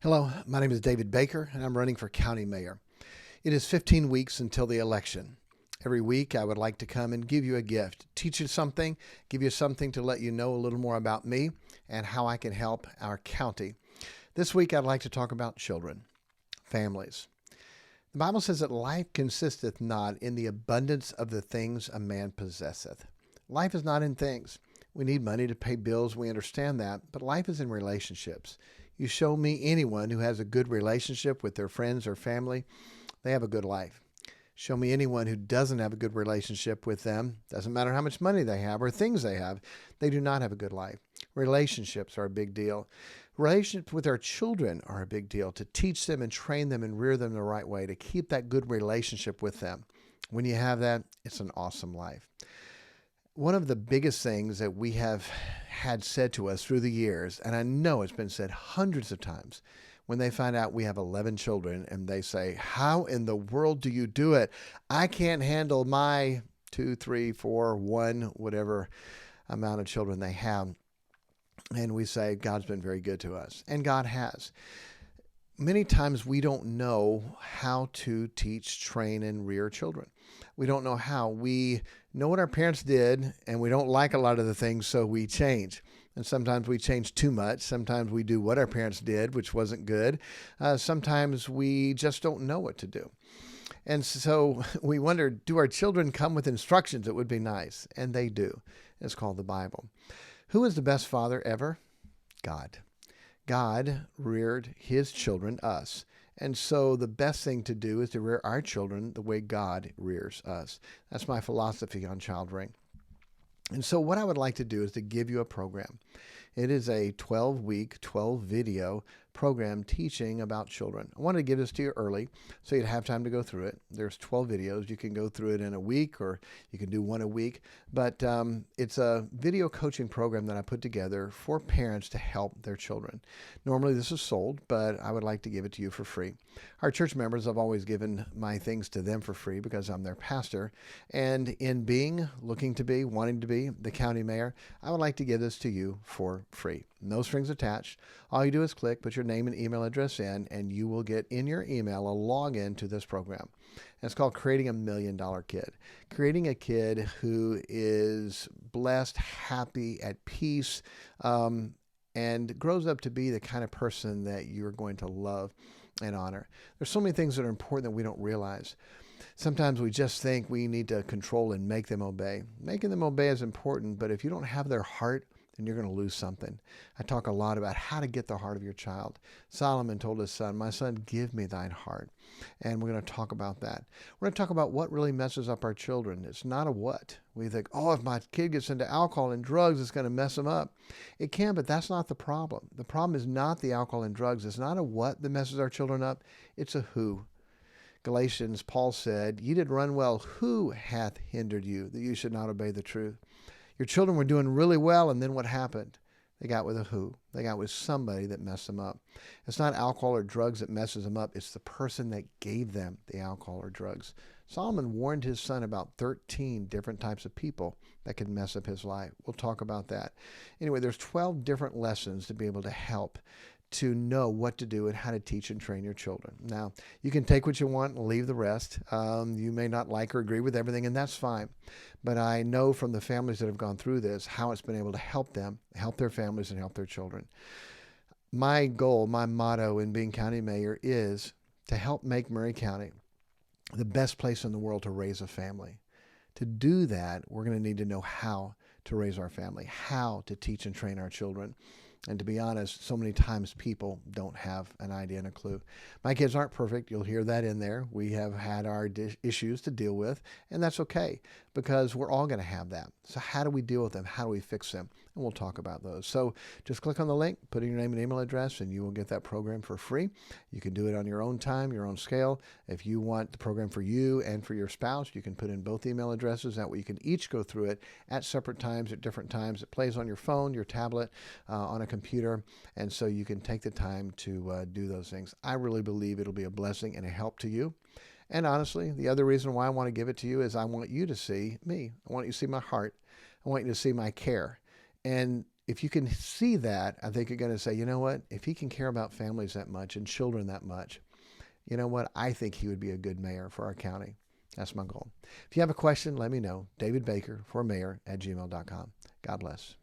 Hello, my name is David Baker, and I'm running for county mayor. It is 15 weeks until the election. Every week, I would like to come and give you a gift, teach you something, give you something to let you know a little more about me and how I can help our county. This week, I'd like to talk about children, families. The Bible says that life consisteth not in the abundance of the things a man possesseth. Life is not in things. We need money to pay bills, we understand that, but life is in relationships. You show me anyone who has a good relationship with their friends or family, they have a good life. Show me anyone who doesn't have a good relationship with them, doesn't matter how much money they have or things they have, they do not have a good life. Relationships are a big deal. Relationships with our children are a big deal, to teach them and train them and rear them the right way, to keep that good relationship with them. When you have that, it's an awesome life. One of the biggest things that we have had said to us through the years, and I know it's been said hundreds of times, when they find out we have 11 children and they say, how in the world do you do it? I can't handle my 2, 3, 4, 1, whatever amount of children they have. And we say, God's been very good to us. And God has. Many times we don't know how to teach, train, and rear children. We don't know how. We know what our parents did, and we don't like a lot of the things, so we change. And sometimes we change too much. Sometimes we do what our parents did, which wasn't good. Sometimes we just don't know what to do. And so we wonder, do our children come with instructions? It would be nice. And they do. It's called the Bible. Who is the best father ever? God. God reared his children, us. And so the best thing to do is to rear our children the way God rears us. That's my philosophy on child rearing. And so what I would like to do is to give you a program. It is a 12-week, 12-video program teaching about children. I wanted to give this to you early so you'd have time to go through it. There's 12 videos. You can go through it in a week, or you can do one a week. But it's a video coaching program that I put together for parents to help their children. Normally this is sold, but I would like to give it to you for free. Our church members, I've always given my things to them for free because I'm their pastor. And in looking to be, wanting to be the county mayor, I would like to give this to you for free. No strings attached. All you do is click, put your name and email address in, and you will get in your email a login to this program. And it's called Creating a $1 Million Kid. Creating a kid who is blessed, happy, at peace, and grows up to be the kind of person that you're going to love and honor. There's so many things that are important that we don't realize. Sometimes we just think we need to control and make them obey. Making them obey is important, but if you don't have their heart, then you're going to lose something. I talk a lot about how to get the heart of your child. Solomon told his son, my son, give me thine heart. And we're going to talk about that. We're going to talk about what really messes up our children. It's not a what. We think, oh, if my kid gets into alcohol and drugs, it's going to mess them up. It can, but that's not the problem. The problem is not the alcohol and drugs. It's not a what that messes our children up. It's a who. Galatians, Paul said, ye did run well. Who hath hindered you that you should not obey the truth? Your children were doing really well, and then what happened? They got with a who. They got with somebody that messed them up. It's not alcohol or drugs that messes them up. It's the person that gave them the alcohol or drugs. Solomon warned his son about 13 different types of people that could mess up his life. We'll talk about that. Anyway, there's 12 different lessons to be able to help to know what to do and how to teach and train your children. Now, you can take what you want and leave the rest. You may not like or agree with everything, and that's fine. But I know from the families that have gone through this how it's been able to help them, help their families, and help their children. My goal, my motto in being county mayor is to help make Maury County the best place in the world to raise a family. To do that, we're going to need to know how to raise our family, how to teach and train our children. And to be honest, so many times people don't have an idea and a clue. My kids aren't perfect. You'll hear that in there. We have had our issues to deal with, and that's okay because we're all going to have that. So how do we deal with them? How do we fix them? And we'll talk about those. So just click on the link, put in your name and email address, and you will get that program for free. You can do it on your own time, your own scale. If you want the program for you and for your spouse, you can put in both email addresses. That way you can each go through it at separate times, at different times. It plays on your phone, your tablet, on a computer, and so you can take the time to do those things. I really believe it'll be a blessing and a help to you. And honestly, the other reason why I want to give it to you is I want you to see me. I want you to see my heart. I want you to see my care. And if you can see that, I think you're going to say, you know what? If he can care about families that much and children that much, you know what? I think he would be a good mayor for our county. That's my goal. If you have a question, let me know. David Baker for mayor@gmail.com. God bless.